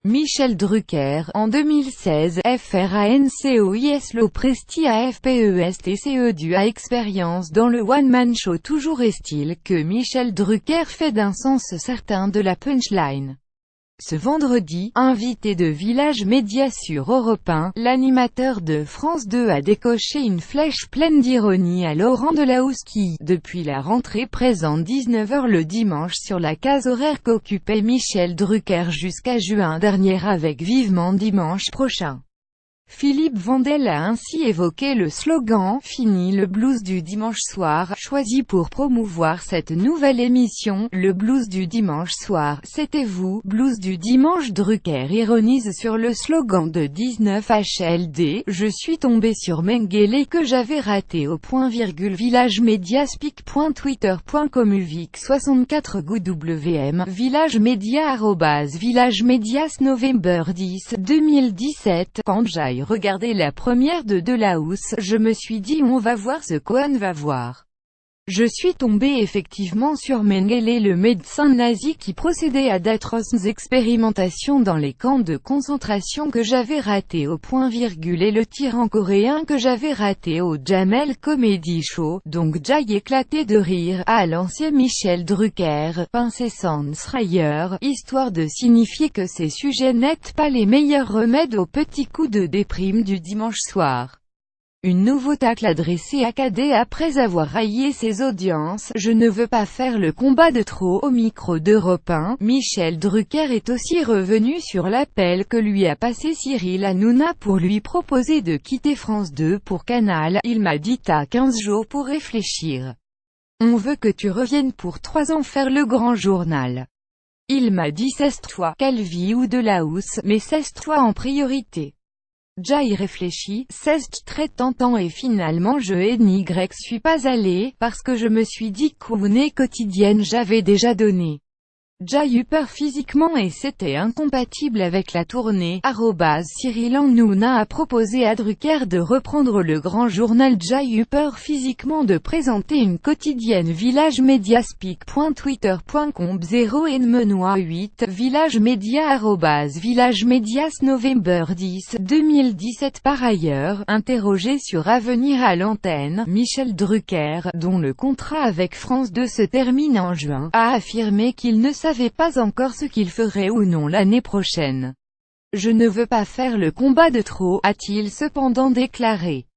Michel Drucker, en 2016, FRANCOIS Lopresti AFPESTCE dû à expérience dans le one-man show. Toujours est-il que Michel Drucker fait d'un sens certain de la punchline. Ce vendredi, invité de Village Média sur Europe 1, l'animateur de France 2 a décoché une flèche pleine d'ironie à Laurent Delahousse qui, depuis la rentrée, présente 19h le dimanche sur la case horaire qu'occupait Michel Drucker jusqu'à juin dernier avec Vivement dimanche prochain. Philippe Vandel a ainsi évoqué le slogan « Fini le blues du dimanche soir » choisi pour promouvoir cette nouvelle émission. Le blues du dimanche soir, c'était vous. Blues du dimanche. Drucker ironise sur le slogan de 19HLD « Je suis tombé sur Mengele que j'avais raté au point virgule. Village Média speak.twitter.com UVIC 64 GoWM Village Média Village Médias November 10 2017 Quand j'ai regardé la première de Delahousse, je me suis dit on va voir ce qu'on va voir. Je suis tombé effectivement sur Mengele, le médecin nazi qui procédait à d'atroces expérimentations dans les camps de concentration que j'avais raté au point virgule et le tyran coréen que j'avais raté au Jamel Comedy Show. Donc j'ai éclaté de rire, à l'ancien Michel Drucker, pincé sans railleur, histoire de signifier que ces sujets n'étaient pas les meilleurs remèdes aux petits coups de déprime du dimanche soir. Une nouveau tacle adressé à Cadet après avoir raillé ses audiences. Je ne veux pas faire le combat de trop. Au micro d'Europe 1, Michel Drucker est aussi revenu sur l'appel que lui a passé Cyril Hanouna pour lui proposer de quitter France 2 pour Canal. Il m'a dit t'as 15 jours pour réfléchir. On veut que tu reviennes pour 3 ans faire le grand journal. Il m'a dit cesse-toi, Calvi ou Delahousse, mais cesse-toi en priorité. J'ai réfléchi, c'est très tentant et finalement je n'y suis pas allé, parce que je me suis dit qu'une quotidienne j'avais déjà donné. J'ai eu peur physiquement et c'était incompatible avec la tournée. Cyril Hanouna a proposé à Drucker de reprendre le grand journal. J'ai eu peur physiquement de présenter une quotidienne. Village Média speak.twitter.com 0 et Menoir 8 Village Média Village Médias November 10 2017. Par ailleurs, interrogé sur Avenir à l'antenne, Michel Drucker, dont le contrat avec France 2 se termine en juin, a affirmé qu'il ne savait pas encore ce qu'il ferait ou non l'année prochaine. Je ne veux pas faire le combat de trop, a-t-il cependant déclaré.